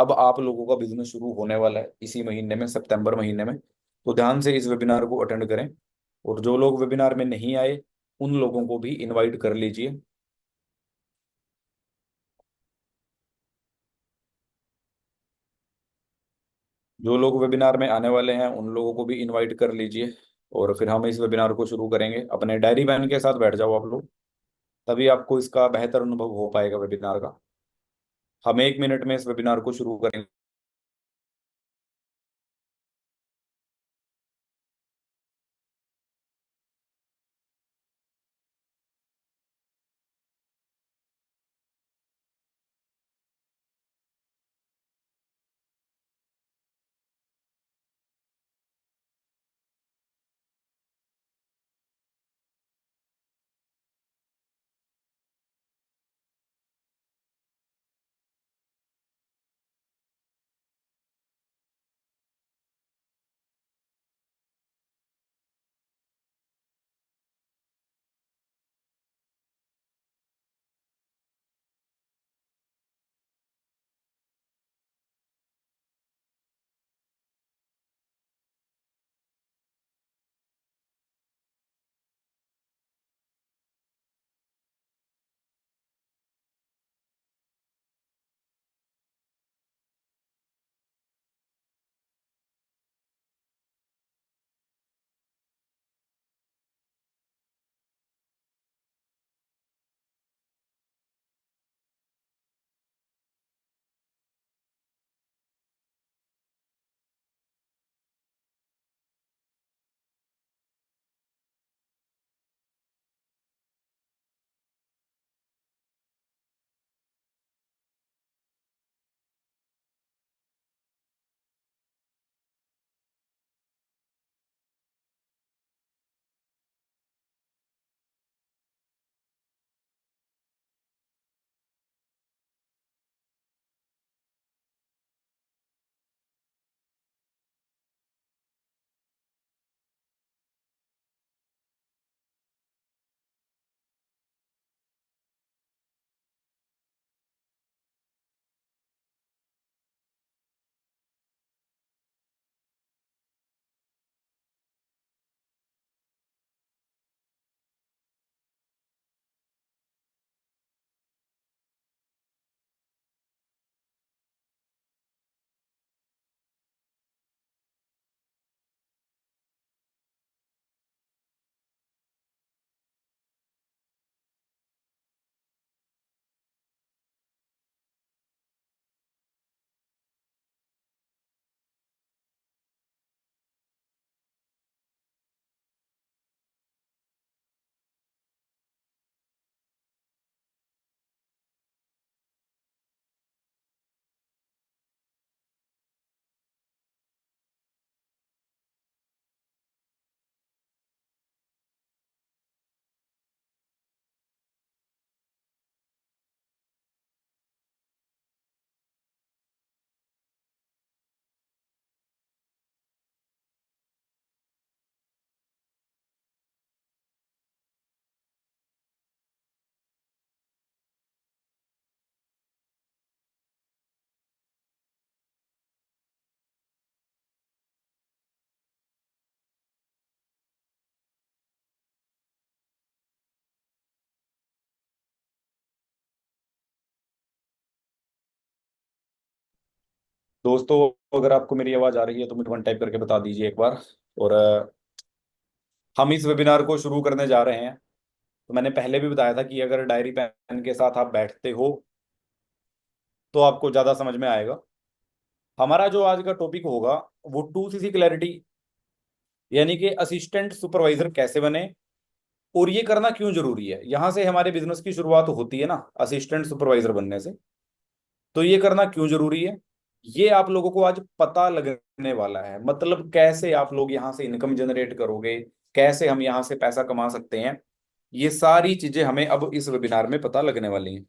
अब आप लोगों का बिजनेस शुरू होने वाला है इसी महीने में, सितंबर महीने में। तो ध्यान से इस वेबिनार को अटेंड करें। और जो लोग वेबिनार में नहीं आए उन लोगों को भी इनवाइट कर लीजिए। जो लोग वेबिनार में आने वाले हैं उन लोगों को भी इनवाइट कर लीजिए। और फिर हम इस वेबिनार को शुरू करेंगे। अपने डायरी पेन के साथ बैठ जाओ आप लोग, तभी आपको इसका बेहतर अनुभव हो पाएगा वेबिनार का। हम 1 मिनट में इस वेबिनार को शुरू करेंगे। दोस्तों, अगर आपको मेरी आवाज आ रही है तो मुझे वन टाइप करके बता दीजिए एक बार। और हम इस वेबिनार को शुरू करने जा रहे हैं। तो मैंने पहले भी बताया था कि अगर डायरी पेन के साथ आप बैठते हो तो आपको ज्यादा समझ में आएगा। हमारा जो आज का टॉपिक होगा वो 2CC क्लैरिटी, यानी कि असिस्टेंट सुपरवाइजर कैसे बने और ये करना क्यों जरूरी है। यहां से हमारे बिजनेस की शुरुआत होती है ना, असिस्टेंट सुपरवाइजर बनने से। तो ये करना क्यों जरूरी है, ये आप लोगों को आज पता लगने वाला है। मतलब कैसे आप लोग यहाँ से इनकम जनरेट करोगे, कैसे हम यहाँ से पैसा कमा सकते हैं, ये सारी चीजें हमें अब इस वेबिनार में पता लगने वाली हैं।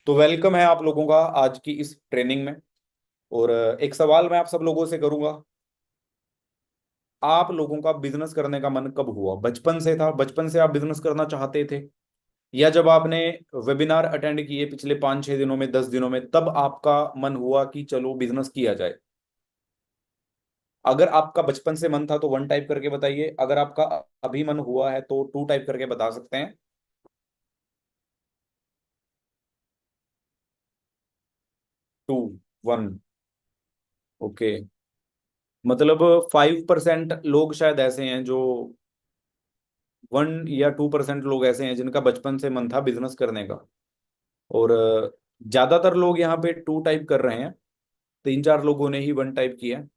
तो वेलकम है आप लोगों का आज की इस ट्रेनिंग में। और एक सवाल मैं आप सब लोगों से करूंगा। आप लोगों का बिजनेस करने का मन कब हुआ? बचपन से था? बचपन से आप बिजनेस करना चाहते थे? या जब आपने वेबिनार अटेंड किए पिछले 5-6 दिनों में, 10 दिनों में, तब आपका मन हुआ कि चलो बिजनेस किया जाए? अगर आपका बचपन से मन था तो 1 टाइप करके बताइए, अगर आपका अभी मन हुआ है तो 2 टाइप करके बता सकते हैं। 2, 1। ओके। मतलब 5% लोग शायद ऐसे हैं जो, 1 या 2% लोग ऐसे हैं जिनका बचपन से मन था बिजनेस करने का। और ज्यादातर लोग यहाँ पे 2 टाइप कर रहे हैं। 3-4 लोगों ने ही 1 टाइप किया है।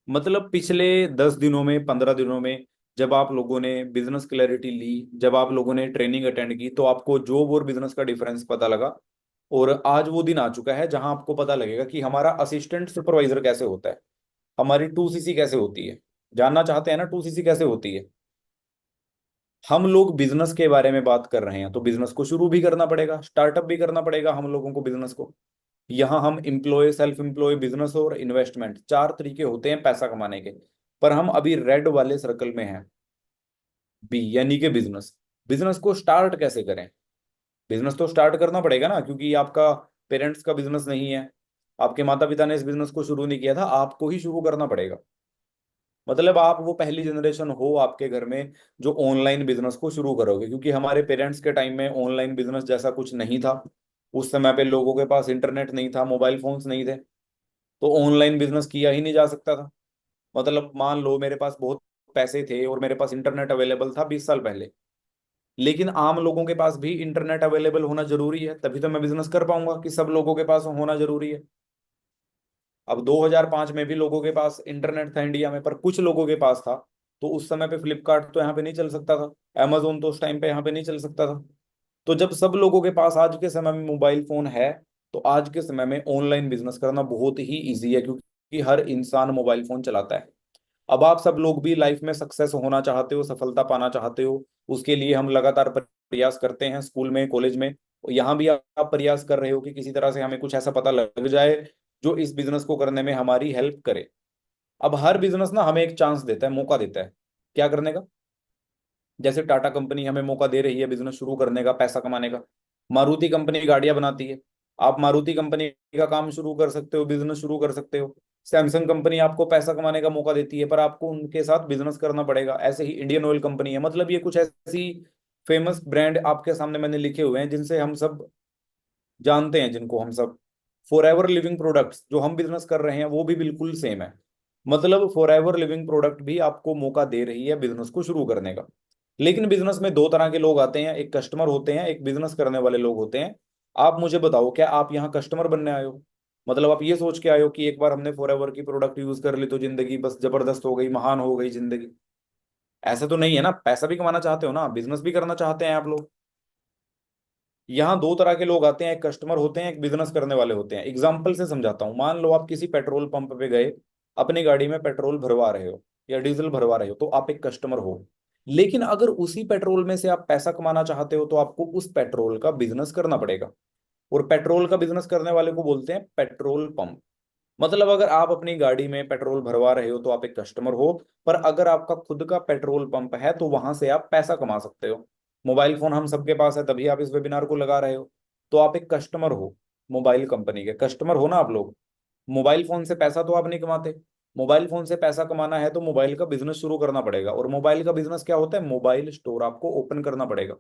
मतलब पिछले 10 दिनों में, 15 दिनों में, जब आप लोगों ने बिजनेस क्लैरिटी ली, जब आप लोगों ने ट्रेनिंग अटेंड की, तो आपको जॉब और बिजनेस का डिफरेंस पता लगा। और आज वो दिन आ चुका है जहां आपको पता लगेगा कि हमारा असिस्टेंट सुपरवाइजर कैसे होता है, हमारी 2CC कैसे होती है। जानना चाहते हैं ना 2CC कैसे होती है? हम लोग बिजनेस के बारे में बात कर रहे हैं, तो बिजनेस को शुरू भी करना पड़ेगा, स्टार्टअप भी करना पड़ेगा हम लोगों को बिजनेस को। यहाँ हम एम्प्लॉय, सेल्फ एम्प्लॉय, बिजनेस और इन्वेस्टमेंट, 4 तरीके होते हैं पैसा कमाने के। पर हम अभी रेड वाले सर्कल में हैं, बी यानी कि बिजनेस। बिजनेस को स्टार्ट कैसे करें? बिजनेस तो स्टार्ट करना पड़ेगा ना, क्योंकि आपका पेरेंट्स का बिजनेस नहीं है, आपके माता पिता ने इस बिजनेस को शुरू नहीं किया था, आपको ही शुरू करना पड़ेगा। मतलब आप वो पहली जनरेशन हो आपके घर में जो ऑनलाइन बिजनेस को शुरू करोगे, क्योंकि हमारे पेरेंट्स के टाइम में ऑनलाइन बिजनेस जैसा कुछ नहीं था। उस समय पे लोगों के पास इंटरनेट नहीं था, मोबाइल फोन्स नहीं थे, तो ऑनलाइन बिजनेस किया ही नहीं जा सकता था। मतलब मान लो मेरे पास बहुत पैसे थे और मेरे पास इंटरनेट अवेलेबल था 20 साल पहले, लेकिन आम लोगों के पास भी इंटरनेट अवेलेबल होना जरूरी है, तभी तो मैं बिजनेस कर पाऊंगा, कि सब लोगों के पास होना जरूरी है। अब 2005 में भी लोगों के पास इंटरनेट था इंडिया में, पर कुछ लोगों के पास था। तो उस समय पे फ्लिपकार्ट तो यहाँ पे नहीं चल सकता था, अमेजोन तो उस टाइम पे यहाँ पे नहीं चल सकता था। तो जब सब लोगों के पास आज के समय में मोबाइल फोन है, तो आज के समय में ऑनलाइन बिजनेस करना बहुत ही ईजी है, क्योंकि हर इंसान मोबाइल फोन चलाता है। अब आप सब लोग भी लाइफ में सक्सेस होना चाहते हो, सफलता पाना चाहते हो, उसके लिए हम लगातार प्रयास करते हैं, स्कूल में, कॉलेज में। यहाँ भी आप प्रयास कर रहे हो कि किसी तरह से हमें कुछ ऐसा पता लग जाए जो इस बिजनेस को करने में हमारी हेल्प करे। अब हर बिजनेस ना हमें एक चांस देता है, मौका देता है क्या करने का। जैसे टाटा कंपनी हमें मौका दे रही है बिजनेस शुरू करने का, पैसा कमाने का। मारुति कंपनी गाड़ियां बनाती है, आप मारुति कंपनी का काम शुरू कर सकते हो, बिजनेस शुरू कर सकते हो। सैमसंग कंपनी आपको पैसा कमाने का मौका देती है, पर आपको उनके साथ बिजनेस करना पड़ेगा। ऐसे ही इंडियन ऑयल कंपनी है। मतलब ये कुछ ऐसी फेमस ब्रांड आपके सामने मैंने लिखे हुए हैं जिनसे हम सब जानते हैं, जिनको हम सब। फॉर एवर लिविंग प्रोडक्ट्स जो हम बिजनेस कर रहे हैं वो भी बिल्कुल सेम है। मतलब फॉर एवर लिविंग प्रोडक्ट भी आपको मौका दे रही है बिजनेस को शुरू करने का। लेकिन बिजनेस में 2 तरह के लोग आते हैं, एक कस्टमर होते हैं, एक बिजनेस करने वाले लोग होते हैं। आप मुझे बताओ, क्या आप यहाँ कस्टमर बनने आए हो? मतलब आप ये सोच के आए हो कि एक बार हमने फॉर एवर की प्रोडक्ट यूज कर ली तो जिंदगी बस जबरदस्त हो गई, महान हो गई जिंदगी? ऐसा तो नहीं है ना, पैसा भी कमाना चाहते हो ना, बिजनेस भी करना चाहते हैं आप लोग। यहाँ 2 तरह के लोग आते हैं, एक कस्टमर होते हैं, एक बिजनेस करने वाले होते हैं। एग्जाम्पल से समझाता हूँ। मान लो आप किसी पेट्रोल पंप पे गए, अपनी गाड़ी में पेट्रोल भरवा रहे हो या डीजल भरवा रहे हो, तो आप एक कस्टमर हो। लेकिन अगर उसी पेट्रोल में से आप पैसा कमाना चाहते हो, तो आपको उस पेट्रोल का बिजनेस करना पड़ेगा। और पेट्रोल का बिजनेस करने वाले को बोलते हैं पेट्रोल पंप। मतलब अगर आप अपनी गाड़ी में पेट्रोल भरवा रहे हो तो आप एक कस्टमर हो, पर अगर आपका खुद का पेट्रोल पंप है तो वहां से आप पैसा कमा सकते हो। मोबाइल फोन हम सबके पास है, तभी आप इस वेबिनार को लगा रहे हो। तो आप एक कस्टमर हो, मोबाइल कंपनी के कस्टमर हो ना आप लोग। मोबाइल फोन से पैसा तो आप नहीं कमाते। मोबाइल फोन से पैसा कमाना है तो मोबाइल का बिजनेस शुरू करना पड़ेगा। और मोबाइल का बिजनेस क्या होता है? मोबाइल स्टोर आपको ओपन करना पड़ेगा।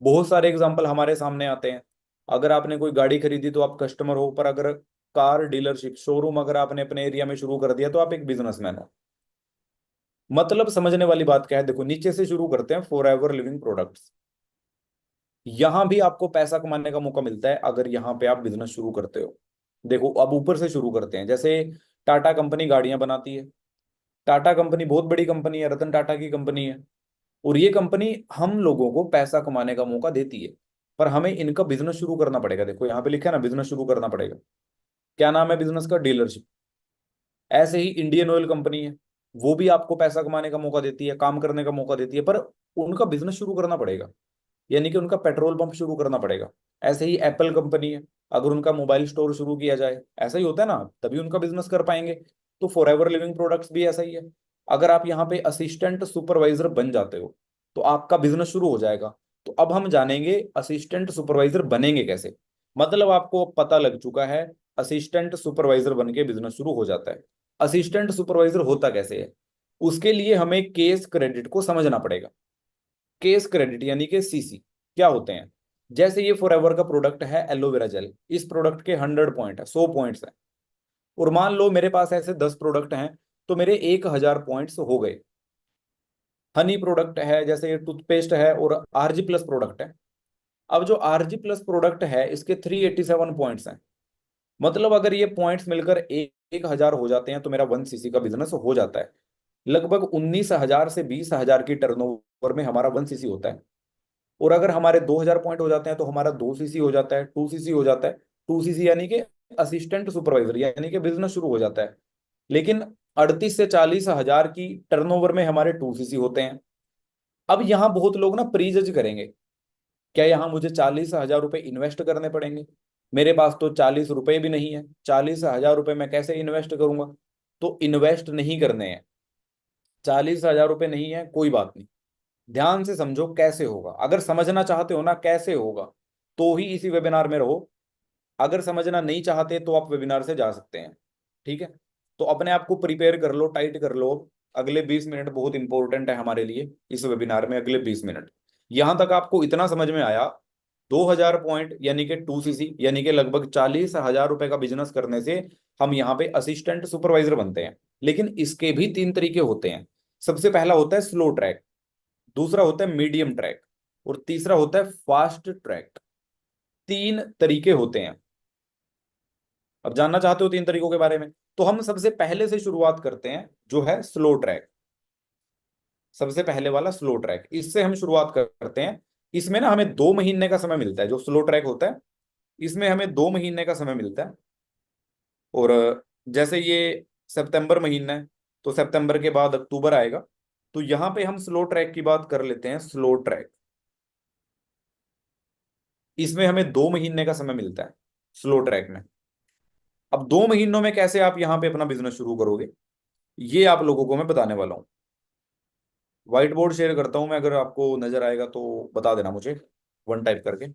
बहुत सारे एग्जाम्पल हमारे सामने आते हैं। अगर आपने कोई गाड़ी खरीदी तो आप कस्टमर हो, पर अगर कार डीलरशिप शोरूम अगर आपने अपने एरिया में शुरू कर दिया तो आप एक बिजनेसमैन हो। मतलब समझने वाली बात क्या है, देखो नीचे से शुरू करते हैं। फॉर एवर लिविंग प्रोडक्ट्स, यहां भी आपको पैसा कमाने का मौका मिलता है अगर यहाँ पे आप बिजनेस शुरू करते हो। देखो अब ऊपर से शुरू करते हैं। जैसे टाटा कंपनी गाड़ियां बनाती है। टाटा कंपनी बहुत बड़ी कंपनी है, रतन टाटा की कंपनी है। और ये कंपनी हम लोगों को पैसा कमाने का मौका देती है, पर हमें इनका बिजनेस शुरू करना पड़ेगा। देखो यहाँ पे लिखा है ना, बिजनेस शुरू करना पड़ेगा। क्या नाम है बिजनेस का? डीलरशिप। ऐसे ही इंडियन ऑयल कंपनी है, वो भी आपको पैसा कमाने का मौका देती है, काम करने का मौका देती है, पर उनका बिजनेस शुरू करना पड़ेगा, यानी कि उनका पेट्रोल पंप शुरू करना पड़ेगा। ऐसे ही एप्पल कंपनी है, अगर उनका मोबाइल स्टोर शुरू किया जाए, ऐसा ही होता है ना, तभी उनका बिजनेस कर पाएंगे। तो फॉर एवर लिविंग प्रोडक्ट्स भी ऐसा ही है। अगर आप यहाँ पे असिस्टेंट सुपरवाइजर बन जाते हो, तो आपका बिजनेस शुरू हो जाएगा। तो अब हम जानेंगे असिस्टेंट सुपरवाइजर बनेंगे कैसे। मतलब आपको पता लग चुका है, असिस्टेंट सुपरवाइजर बन के बिजनेस शुरू हो जाता है। असिस्टेंट सुपरवाइजर होता कैसे है, उसके लिए हमें केस क्रेडिट को समझना पड़ेगा। केस क्रेडिट यानी कि सीसी क्या होते हैं। जैसे ये फॉरएवर का प्रोडक्ट है एलोवेरा जेल, इस प्रोडक्ट के 100 पॉइंट है, 100 पॉइंट्स है। और मान लो मेरे पास ऐसे 10 प्रोडक्ट हैं, तो मेरे 1000 पॉइंट्स हो गए। हनी प्रोडक्ट है, जैसे ये टूथपेस्ट है, और आरजी प्लस प्रोडक्ट है। अब जो आरजी प्लस प्रोडक्ट है इसके 387 पॉइंट्स हैं। मतलब अगर ये पॉइंट्स मिलकर 1000 हो जाते हैं तो मेरा 1 सीसी का बिजनेस हो जाता है। लगभग 19,000 से 20,000 की टर्नओवर में हमारा 1 सीसी होता है। और अगर हमारे 2000 पॉइंट हो जाते हैं तो हमारा 2 सीसी हो जाता है, 2 सीसी हो जाता है। 2 सीसी यानी कि असिस्टेंट सुपरवाइजर, यानी कि बिजनेस शुरू हो जाता है। लेकिन 38 से 40,000 की टर्नओवर में हमारे 2 सीसी होते हैं। अब यहाँ बहुत लोग ना प्रीजज करेंगे, क्या यहाँ मुझे 40,000 रुपये इन्वेस्ट करने पड़ेंगे? मेरे पास तो 40 रुपये भी नहीं है, 40,000 रुपये मैं कैसे इन्वेस्ट करूंगा? तो इन्वेस्ट नहीं करने हैं। 40,000 रुपये नहीं है, कोई बात नहीं। ध्यान से समझो कैसे होगा। अगर समझना चाहते हो ना कैसे होगा, तो ही इसी वेबिनार में रहो। अगर समझना नहीं चाहते तो आप वेबिनार से जा सकते हैं। ठीक है, तो अपने आप को प्रिपेयर कर लो, टाइट कर लो। अगले 20 मिनट बहुत इंपॉर्टेंट है हमारे लिए इस वेबिनार में। अगले 20 मिनट, यहां तक आपको इतना समझ में आया, 2000 पॉइंट यानी कि 2 सीसी यानी कि लगभग 40,000 रुपए का बिजनेस करने से हम यहाँ पे असिस्टेंट सुपरवाइजर बनते हैं। लेकिन इसके भी 3 तरीके होते हैं। सबसे पहला होता है स्लो ट्रैक, दूसरा होता है मीडियम ट्रैक, और तीसरा होता है फास्ट ट्रैक। 3 तरीके होते हैं। अब जानना चाहते हो 3 तरीकों के बारे में, तो हम सबसे पहले से शुरुआत करते हैं, जो है स्लो ट्रैक। सबसे पहले वाला स्लो ट्रैक, इससे हम शुरुआत करते हैं। इसमें ना हमें 2 महीने का समय मिलता है। जो स्लो ट्रैक होता है इसमें हमें 2 महीने का समय मिलता है। और जैसे ये सितंबर महीना है, तो सितंबर के बाद अक्टूबर आएगा। तो यहां पे हम स्लो ट्रैक की बात कर लेते हैं। स्लो ट्रैक, इसमें हमें 2 महीने का समय मिलता है स्लो ट्रैक में। अब 2 महीनों में कैसे आप यहाँ पे अपना बिजनेस शुरू करोगे, ये आप लोगों को मैं बताने वाला हूँ। व्हाइट बोर्ड शेयर करता हूं मैं, अगर आपको नजर आएगा तो बता देना मुझे, वन टाइप करके।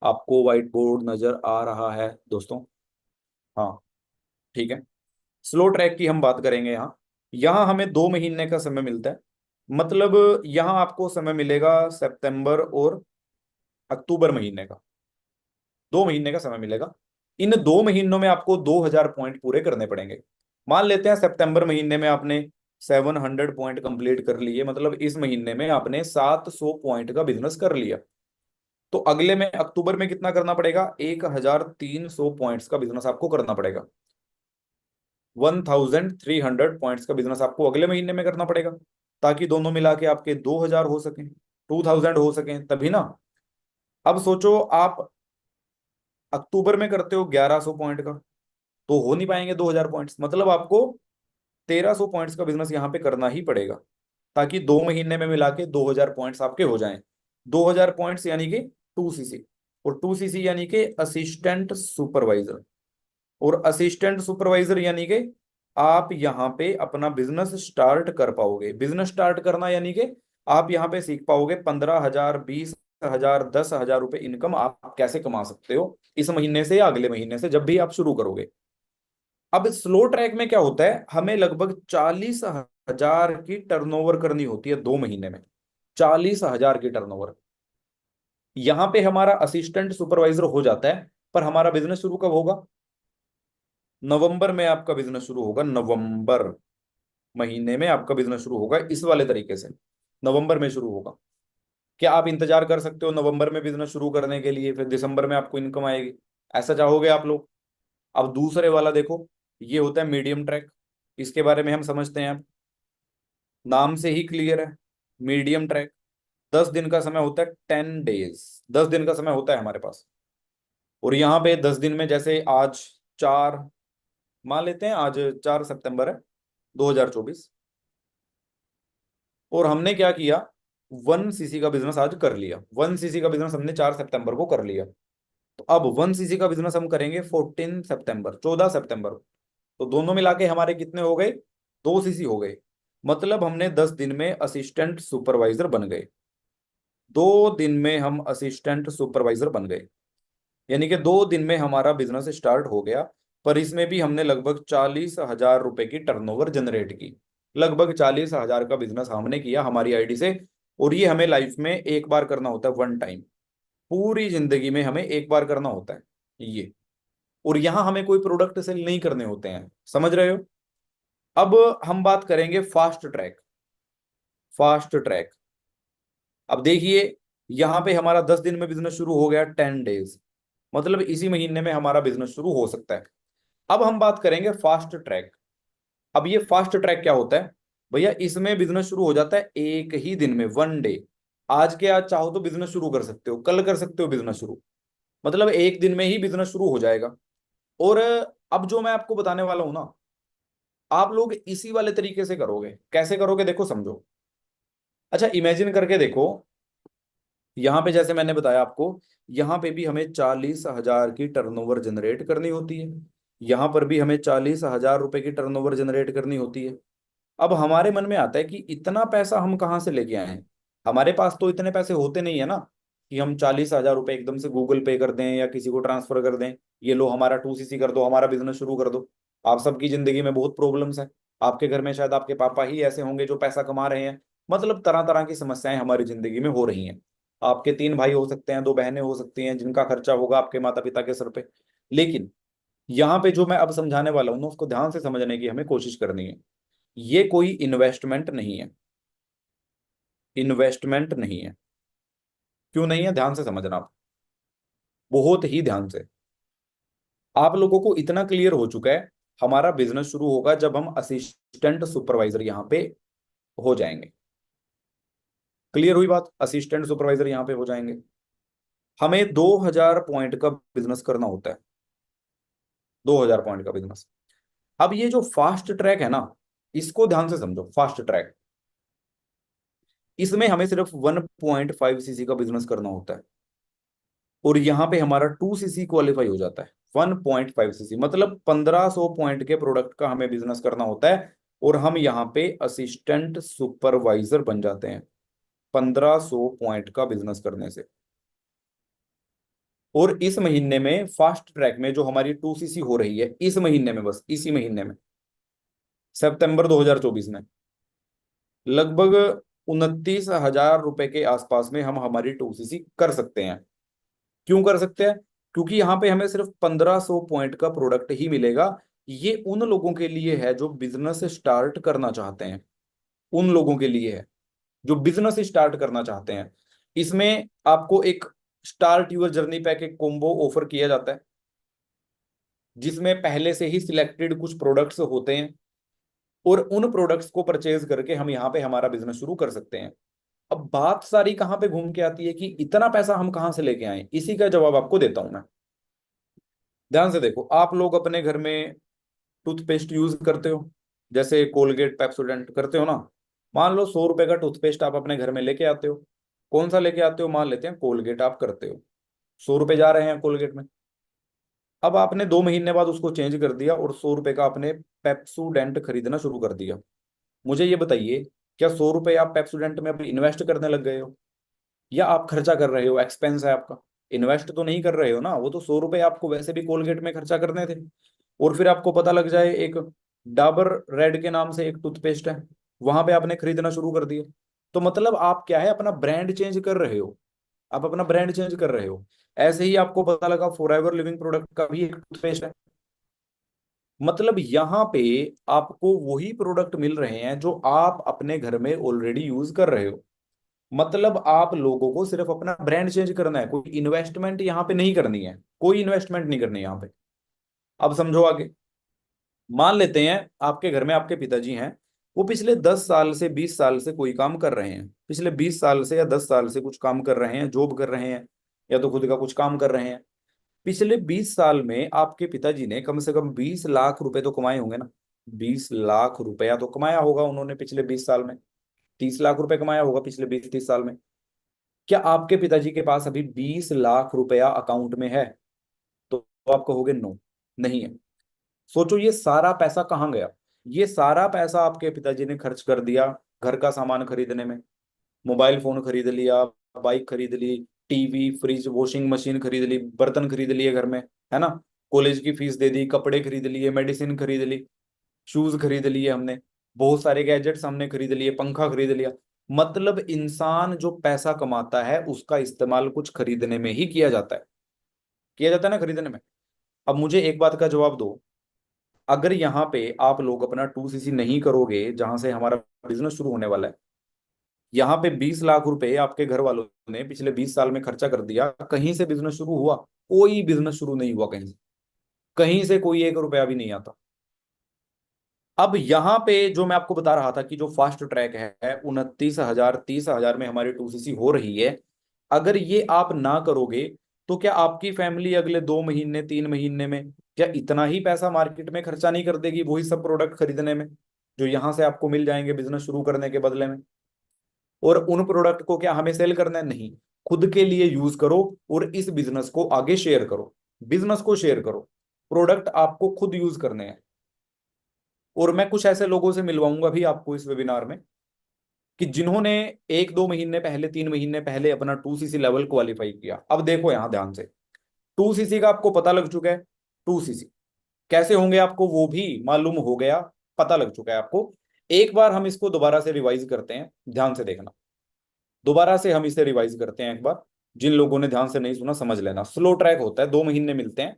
आपको व्हाइट बोर्ड नजर आ रहा है दोस्तों? हाँ, ठीक है। स्लो ट्रैक की हम बात करेंगे। यहाँ यहाँ हमें 2 महीने का समय मिलता है। मतलब यहाँ आपको समय मिलेगा सितंबर और अक्टूबर महीने का, 2 महीने का समय मिलेगा। इन 2 महीनों में आपको 2000 पॉइंट पूरे करने पड़ेंगे। मान लेते हैं सितंबर महीने में आपने 700 पॉइंट कंप्लीट कर लिए, मतलब इस महीने में आपने 700 पॉइंट का बिजनेस कर लिया। तो अगले में अक्टूबर में कितना करना पड़ेगा? 1300 पॉइंट्स का बिजनेस आपको करना पड़ेगा। 1300 पॉइंट्स का बिजनेस आपको अगले महीने में करना पड़ेगा, ताकि दोनों मिला के आपके 2000 हो सके, 2000 हो सके, तभी ना। अब सोचो आप अक्टूबर में करते हो 1100 पॉइंट का, तो हो नहीं पाएंगे 2000 पॉइंट्स। मतलब आपको 1300 पॉइंट्स का बिजनेस यहाँ पे करना ही पड़ेगा, ताकि 2 महीने में मिला के 2000 पॉइंट्स आपके हो जाएं। 2000 पॉइंट्स यानी कि 2 सीसी, और 2 सीसी यानी कि असिस्टेंट सुपरवाइजर। और असिस्टेंट सुपरवाइजर यानी कि आप यहाँ पे अपना बिजनेस स्टार्ट कर पाओगे। बिजनेस स्टार्ट करना यानी कि आप यहाँ पे सीख पाओगे 15,000, 20,000, 10,000 रुपए इनकम आप कैसे कमा सकते हो इस महीने से या अगले महीने से, जब भी आप शुरू करोगे। अब स्लो ट्रैक में क्या होता है, हमें लगभग 40,000 की टर्नओवर करनी होती है 2 महीने में। 40,000 की टर्नओवर। यहां पे हमारा असिस्टेंट सुपरवाइजर हो जाता है, पर हमारा बिजनेस शुरू कब होगा? नवंबर में आपका बिजनेस शुरू होगा। नवंबर महीने में आपका बिजनेस शुरू होगा इस वाले तरीके से। नवंबर में शुरू होगा। क्या आप इंतजार कर सकते हो नवंबर में बिजनेस शुरू करने के लिए, फिर दिसंबर में आपको इनकम आएगी? ऐसा चाहोगे आप लोग? अब दूसरे वाला देखो, ये होता है मीडियम ट्रैक। इसके बारे में हम समझते हैं। अब नाम से ही क्लियर है, मीडियम ट्रैक। 10 दिन का समय होता है, 10 डेज। 10 दिन का समय होता है हमारे पास। और यहाँ पे 10 दिन में, जैसे आज 4, मान लेते हैं आज 4 सितंबर है 2024, और हमने क्या किया, 1 सीसी का बिजनेस आज कर लिया। 1 सीसी का बिजनेस हमने 4 सितंबर को कर लिया। तो अब 1 सीसी का बिजनेस हम करेंगे 14 सितंबर, 14 सितंबर। तो दोनों मिला के हमारे कितने हो गए? 2 सीसी हो गए। मतलब हमने 10 दिन में असिस्टेंट सुपरवाइजर बन गए, 2 दिन में हम असिस्टेंट सुपरवाइजर बन गए, यानी कि 2 दिन में हमारा बिजनेस स्टार्ट हो गया। पर इसमें भी हमने लगभग 40,000 रुपए की टर्नओवर जनरेट की, लगभग 40,000 का बिजनेस हमने किया हमारी आईडी से। और ये हमें लाइफ में एक बार करना होता है, वन टाइम, पूरी जिंदगी में हमें एक बार करना होता है ये। और यहां हमें कोई प्रोडक्ट सेल नहीं करने होते हैं, समझ रहे हो। अब हम बात करेंगे फास्ट ट्रैक। फास्ट ट्रैक, अब देखिए, यहां पे हमारा 10 दिन में बिजनेस शुरू हो गया, 10 डेज, मतलब इसी महीने में हमारा बिजनेस शुरू हो सकता है। अब हम बात करेंगे फास्ट ट्रैक। अब ये फास्ट ट्रैक क्या होता है भैया, इसमें बिजनेस शुरू हो जाता है एक ही दिन में, वन डे। आज के आज चाहो तो बिजनेस शुरू कर सकते हो, कल कर सकते हो बिजनेस शुरू, मतलब एक दिन में ही बिजनेस शुरू हो जाएगा। और अब जो मैं आपको बताने वाला हूं ना, आप लोग इसी वाले तरीके से करोगे। कैसे करोगे देखो, समझो। अच्छा, इमेजिन करके देखो, यहां पे जैसे मैंने बताया आपको, यहां पे भी हमें 40,000 की टर्नओवर जनरेट करनी होती है, यहां पर भी हमें 40,000 रुपए की टर्नओवर जनरेट करनी होती है। अब हमारे मन में आता है कि इतना पैसा हम कहाँ से लेके आए हैं। हमारे पास तो इतने पैसे होते नहीं है ना कि हम 40,000 रुपए एकदम से गूगल पे कर दें या किसी को ट्रांसफर कर दें, ये लो हमारा 2cc कर दो, हमारा बिजनेस शुरू कर दो। आप सबकी जिंदगी में बहुत प्रॉब्लम्स है, आपके घर में शायद आपके पापा ही ऐसे होंगे जो पैसा कमा रहे हैं, मतलब तरह तरह की समस्याएं हमारी जिंदगी में हो रही हैं। आपके 3 भाई हो सकते हैं, 2 बहनें हो सकती हैं, जिनका खर्चा होगा आपके माता पिता के सर पे। लेकिन यहाँ पे जो मैं अब समझाने वाला हूं ना, उसको ध्यान से समझने की हमें कोशिश करनी है। ये कोई इन्वेस्टमेंट नहीं है, इन्वेस्टमेंट नहीं है। क्यों नहीं है, ध्यान से समझना आप, बहुत ही ध्यान से। आप लोगों को इतना क्लियर हो चुका है, हमारा बिजनेस शुरू होगा जब हम असिस्टेंट सुपरवाइजर यहाँ पे हो जाएंगे। क्लियर हुई बात, असिस्टेंट सुपरवाइजर यहाँ पे हो जाएंगे। हमें 2,000 पॉइंट का बिजनेस करना होता है, 2,000 पॉइंट का बिजनेस। अब ये जो फास्ट ट्रैक है ना, इसको ध्यान से समझो। फास्ट ट्रैक, इसमें हमें सिर्फ 1.5 cc का बिजनेस करना होता है, और यहां पे हमारा 2cc क्वालिफाई हो जाता है। 1.5 cc मतलब 1,500 पॉइंट के प्रोडक्ट का हमें बिजनेस करना होता है, और हम यहाँ पे असिस्टेंट सुपरवाइजर बन जाते हैं 1,500 पॉइंट का बिजनेस करने से। और इस महीने में फास्ट ट्रैक में जो हमारी 2cc हो रही है, इस महीने में, बस इसी महीने में, सितंबर 2024 में, लगभग 29,000 रुपए के आसपास में हम हमारी 2cc कर सकते हैं। क्यों कर सकते हैं, क्योंकि यहाँ पे हमें सिर्फ 1,500 पॉइंट का प्रोडक्ट ही मिलेगा। ये उन लोगों के लिए है जो बिजनेस स्टार्ट करना चाहते हैं, उन लोगों के लिए है जो बिजनेस स्टार्ट करना चाहते हैं। इसमें आपको एक स्टार्ट यूर जर्नी पैक, एक कॉम्बो ऑफर किया जाता है, जिसमें पहले से ही सिलेक्टेड कुछ प्रोडक्ट्स होते हैं, और उन प्रोडक्ट्स को परचेज करके हम यहाँ पे हमारा बिजनेस शुरू कर सकते हैं। अब बात सारी कहाँ पे घूम के आती है कि इतना पैसा हम कहाँ से लेके आए, इसी का जवाब आपको देता हूं मैं। ध्यान से देखो, आप लोग अपने घर में टूथपेस्ट यूज करते हो, जैसे कोलगेट पेप्सोडेंट करते हो ना। मान लो 100 रुपए का टूथपेस्ट आप अपने घर में लेके आते हो, कौन सा लेके आते हो, मान लेते हैं कोलगेट आप करते हो, 100 रुपए जा रहे हैं कोलगेट में। अब आपने 2 महीने बाद उसको चेंज कर दिया और 100 रुपए का आपने पेप्सोडेंट खरीदना शुरू कर दिया। मुझे ये बताइए, क्या 100 रुपए आप पेप्सोडेंट में अभी इन्वेस्ट करने लग गए हो, या आप खर्चा कर रहे हो, एक्सपेंस है आपका। इन्वेस्ट तो नहीं कर रहे हो ना, वो तो 100 रुपए आपको वैसे भी कोलगेट में खर्चा करने थे। और फिर आपको पता लग जाए एक डाबर रेड के नाम से एक टूथपेस्ट है, वहां पे आपने खरीदना शुरू कर दिया। तो मतलब आप क्या है, अपना ब्रांड चेंज कर रहे हो, आप अपना ब्रांड चेंज कर रहे हो। ऐसे ही आपको पता लगा फॉरएवर लिविंग प्रोडक्ट का भी एक टूथपेस्ट है, मतलब यहाँ पे आपको वही प्रोडक्ट मिल रहे हैं जो आप अपने घर में ऑलरेडी यूज कर रहे हो। मतलब आप लोगों को सिर्फ अपना ब्रांड चेंज करना है, कोई इन्वेस्टमेंट यहाँ पे नहीं करनी है, कोई इन्वेस्टमेंट नहीं करनी है यहाँ पे। अब समझो आगे। मान लेते हैं आपके घर में आपके पिताजी हैं, वो पिछले 10 साल से 20 साल से कोई काम कर रहे हैं, पिछले 20 साल से या 10 साल से कुछ काम कर रहे हैं, जॉब कर रहे हैं, या तो खुद का कुछ काम कर रहे हैं। पिछले 20 साल में आपके पिताजी ने कम से कम 20 लाख रुपए तो कमाए होंगे ना, 20 लाख रुपया तो कमाया होगा उन्होंने पिछले 20 साल में। 30 लाख रुपए कमाया होगा पिछले 20-30 साल में। क्या आपके पिताजी के पास अभी 20 लाख रुपया अकाउंट में है? तो आप कहोगे नो, नहीं है। सोचो ये सारा पैसा कहाँ गया। ये सारा पैसा आपके पिताजी ने खर्च कर दिया घर का सामान खरीदने में। मोबाइल फोन खरीद लिया, बाइक खरीद ली, टीवी फ्रिज वॉशिंग मशीन खरीद ली, बर्तन खरीद लिए घर में, है ना। कॉलेज की फीस दे दी, कपड़े खरीद लिए, मेडिसिन खरीद ली, शूज खरीद लिए हमने, बहुत सारे गैजेट्स हमने खरीद लिए, पंखा खरीद लिया। मतलब इंसान जो पैसा कमाता है उसका इस्तेमाल कुछ खरीदने में ही किया जाता है, किया जाता है ना, खरीदने में। अब मुझे एक बात का जवाब दो, अगर यहाँ पे आप लोग अपना 2cc नहीं करोगे जहां से हमारा बिजनेस शुरू होने वाला है, यहाँ पे 20 लाख रुपए आपके घर वालों ने पिछले 20 साल में खर्चा कर दिया, कहीं से बिजनेस शुरू हुआ? कोई बिजनेस शुरू नहीं हुआ कहीं से, कहीं से कोई एक रुपया भी नहीं आता। अब यहाँ पे जो मैं आपको बता रहा था कि जो फास्ट ट्रैक है 29,000 30,000 में हमारी 2cc हो रही है, अगर ये आप ना करोगे तो क्या आपकी फैमिली अगले 2 महीने 3 महीने में क्या इतना ही पैसा मार्केट में खर्चा नहीं कर देगी वही सब प्रोडक्ट खरीदने में जो यहाँ से आपको मिल जाएंगे बिजनेस शुरू करने के बदले में? और उन प्रोडक्ट को क्या हमें सेल करना है? नहीं, खुद के लिए यूज करो और इस बिजनेस को आगे शेयर करो। बिजनेस को शेयर करो, प्रोडक्ट आपको खुद यूज करने हैं। और मैं कुछ ऐसे लोगों से मिलवाऊंगा भी आपको इस वेबिनार में कि जिन्होंने 1 2 महीने पहले 3 महीने पहले अपना 2cc लेवल क्वालिफाई किया। अब देखो यहां ध्यान से, 2cc का आपको पता लग चुका है, 2cc कैसे होंगे आपको वो भी मालूम हो गया, पता लग चुका है आपको। एक बार हम इसको दोबारा से रिवाइज करते हैं, ध्यान से देखना। दोबारा से हम इसे रिवाइज करते हैं एक बार, जिन लोगों ने ध्यान से नहीं सुना समझ लेना। स्लो ट्रैक होता है, 2 महीने मिलते हैं।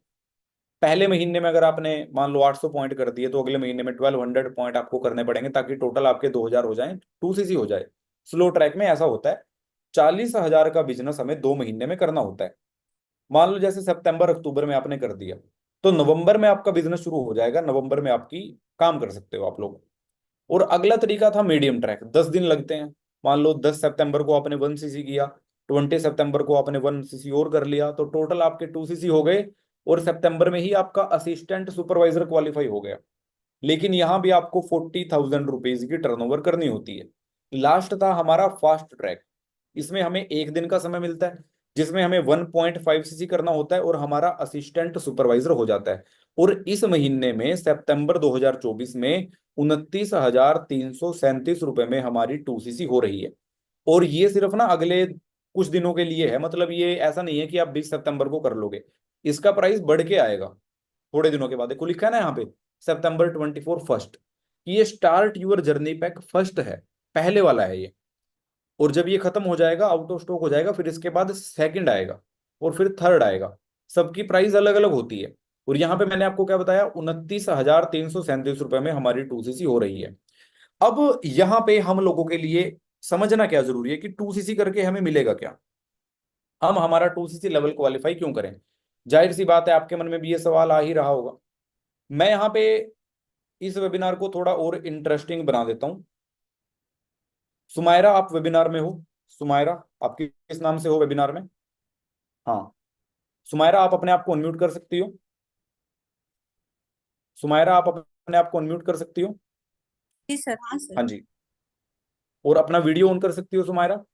पहले महीने में अगर आपने मान लो 800 पॉइंट कर दिए तो अगले महीने में 1200 पॉइंट आपको करने पड़ेंगे ताकि टोटल आपके 2000 हो जाए, 2cc हो जाए। स्लो ट्रैक में ऐसा होता है, 40,000 का बिजनेस हमें 2 महीने में करना होता है। मान लो जैसे सितंबर अक्टूबर में आपने कर दिया तो नवंबर में आपका बिजनेस शुरू हो जाएगा, नवंबर में आपकी काम कर सकते हो आप लोग। और अगला तरीका था मीडियम ट्रैक, 10 दिन लगते हैं। मान लो 10 सितंबर को आपने 1cc किया, 20 सितंबर को आपने 1cc और कर लिया तो टोटल आपके 2cc हो गए। और सितंबर में ही आपका असिस्टेंट सुपरवाइजर क्वालिफाई हो गया। लेकिन यहां भी आपको 40,000 रुपीज की टर्नओवर करनी होती है। लास्ट था हमारा फास्ट ट्रैक, इसमें हमें एक दिन का समय मिलता है जिसमें हमें 1.5cc करना होता है और हमारा असिस्टेंट सुपरवाइजर हो जाता है। और इस महीने में सितंबर 2024 में 29,337 रुपए में हमारी 2cc हो रही है। और ये सिर्फ ना अगले कुछ दिनों के लिए है, मतलब ये ऐसा नहीं है कि आप 20 सितंबर को कर लोगे, इसका प्राइस बढ़ के आएगा थोड़े दिनों के बाद। देखो लिखा है ना यहाँ पे September 24 फर्स्ट, कि ये start your journey pack first है, पहले वाला है ये। और जब ये खत्म हो जाएगा, आउट ऑफ स्टॉक हो जाएगा, फिर इसके बाद सेकंड आएगा और फिर थर्ड आएगा। सबकी प्राइस अलग अलग होती है। और यहाँ पे मैंने आपको क्या बताया, 29,337 रुपए में हमारी 2cc हो रही है। अब यहाँ पे हम लोगों के लिए समझना क्या जरूरी है कि 2cc करके हमें मिलेगा क्या, हम हमारा 2cc लेवल क्वालिफाई क्यों करें। जाहिर सी बात है आपके मन में भी ये सवाल आ ही रहा होगा। मैं यहाँ पे इस वेबिनार को थोड़ा और इंटरेस्टिंग बना देता हूँ। सुमायरा आप वेबिनार में हो? सुमायरा, आप किस नाम से हो वेबिनार में? हाँ, सुमायरा आप अपने आप को अनम्यूट कर सकती हो? सुमायरा आप अपने आप को अनम्यूट कर सकती हो? जी सर। हाँ सर। हाँ जी। और अपना वीडियो ऑन कर सकती हो सुमायरा?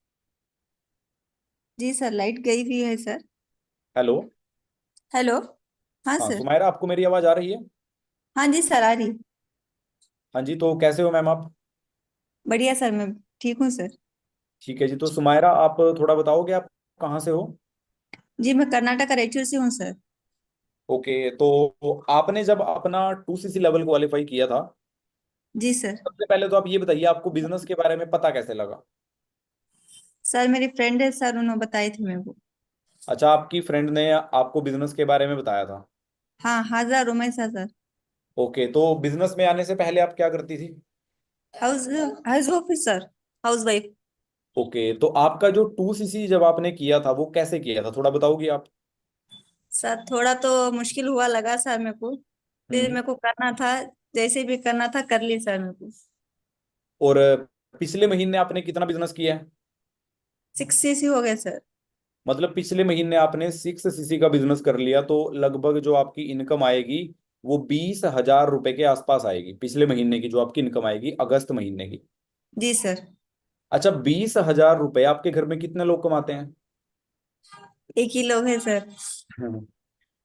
जी सर, लाइट गई हुई है सर। हेलो। हेलो। हाँ हाँ सर। सुमायरा, आपको मेरी आवाज आ रही है? हाँ जी सर, आ रही। हाँ जी, तो कैसे हो मैम आप? बढ़िया सर, मैं ठीक हूँ सर। ठीक है जी, तो सुमायरा आप थोड़ा बताओगे आप कहाँ से हो? जी, मैं कर्नाटक रायचूर से हूँ सर। ओके, तो आपने जब अपना 2cc लेवल क्वालिफाई किया था, जी सर। सबसे पहले तो आप ये बताइए आपको बिजनेस के बारे में पता कैसे लगा? सर मेरी फ्रेंड है सर, उन्होंने बताई थी मेरे को। अच्छा, आपकी फ्रेंड ने आपको बिजनेस के बारे में बताया था। हाँ, हाजरा रुमैसा सर। ओके, तो बिजनेस में आने से पहले आप क्या करती थी? House house officer, house wife. Okay, तो आपका जो 2cc जब आपने किया था वो कैसे किया था, थोड़ा बताओगी आप? सर थोड़ा तो मुश्किल हुआ लगा सर मेरे को, फिर हम्म। मेरे को करना था। जैसे भी करना था कर ली सर मेरे को। और पिछले महीने आपने कितना बिजनेस किया है? 6 cc हो गए सर। मतलब पिछले महीने आपने 6cc का बिजनेस कर लिया तो लगभग जो आपकी इनकम आएगी वो 20,000 रुपए के आसपास आएगी, पिछले महीने की जो आपकी इनकम आएगी अगस्त महीने की। जी सर। अच्छा, 20,000 रुपए आपके घर में कितने लोग कमाते हैं? एक ही लोग है सर। हम्म।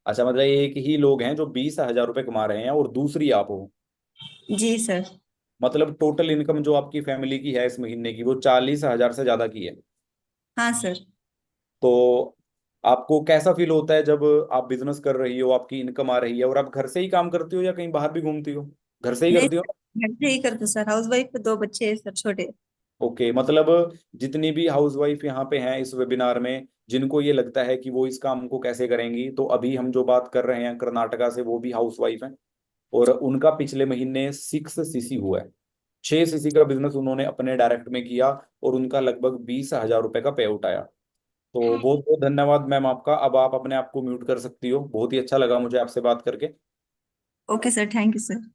अच्छा, मतलब एक ही लोग हैं जो 20,000 रुपए कमा रहे हैं और दूसरी आप हो। जी सर। मतलब टोटल इनकम जो आपकी फैमिली की है इस महीने की, वो 40,000 से ज्यादा की है। हाँ सर। तो आपको कैसा फील होता है जब आप बिजनेस कर रही हो, आपकी इनकम आ रही है, और आप घर से ही काम करती हो या कहीं बाहर भी घूमती हो? घर से ही नहीं करती हो? सर, घर से ही करते सर, हाउस वाइफ, 2 बच्चे हैं सर, छोटे। ओके, मतलब जितनी भी हाउसवाइफ यहाँ पे हैं इस वेबिनार में, जिनको ये लगता है कि वो इस काम को कैसे करेंगी, तो अभी हम जो बात कर रहे हैं कर्नाटका से, वो भी हाउसवाइफ हैं। और उनका पिछले महीने 6 सीसी हुआ है। 6 सीसी का बिजनेस उन्होंने अपने डायरेक्ट में किया, और उनका लगभग 20,000 रुपए का पे आउट आया। तो बहुत बहुत धन्यवाद मैम आपका। अब आप अपने आप को म्यूट कर सकती हो। बहुत ही अच्छा लगा मुझे आपसे बात करके। Okay sir, thank you sir.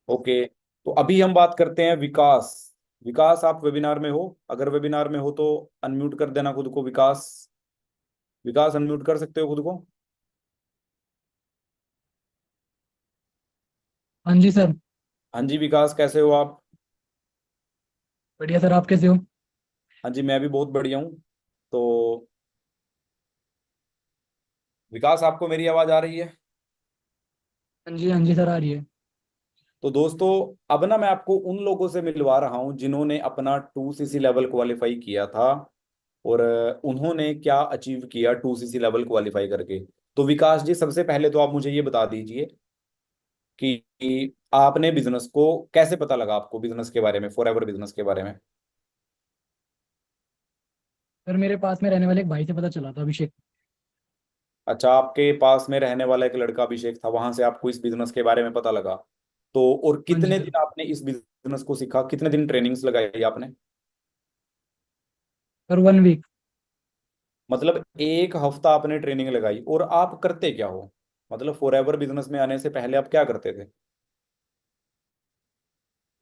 Okay, तो अभी हम बात करते हैं विकास। विकास, आप वेबिनार में हो? अगर वेबिनार में हो तो अनम्यूट कर देना खुद को, विकास। विकास, अनम्यूट कर सकते हो खुद को? हाँ जी सर। हाँ जी विकास, कैसे हो आप? बढ़िया सर, आप कैसे हो? हाँ जी, मैं भी बहुत बढ़िया हूँ। तो विकास, आपको मेरी आवाज़ आ रही है? हाँ जी सर, आ रही है। तो दोस्तों, अब ना मैं आपको उन लोगों से मिलवा रहा हूँ जिन्होंने अपना 2 सीसी लेवल क्वालिफाई किया था, और उन्होंने क्या अचीव किया 2 सीसी लेवल क्वालिफाई करके। तो विकास जी, सबसे पहले तो आप मुझे ये बता दीजिए कि आपने बिजनेस को कैसे पता लगा, आपको बिजनेस के बारे में, फॉर एवर बिजनेस के बारे में? सर मेरे पास में रहने वाले एक भाई से पता चला था, अभिषेक। अच्छा, आपके पास में रहने वाला एक लड़का अभिषेक था, वहां से आपको इस बिजनेस के बारे में पता लगा। तो और हाँ जी कितने सर। दिन आपने इस बिजनेस को सीखा, कितने दिन ट्रेनिंग्स लगाई आपने? Sir 1 week. मतलब 1 हफ्ता आपने ट्रेनिंग लगाई, और आप करते क्या हो? मतलब फॉर एवर बिजनेस में आने से पहले आप क्या करते थे?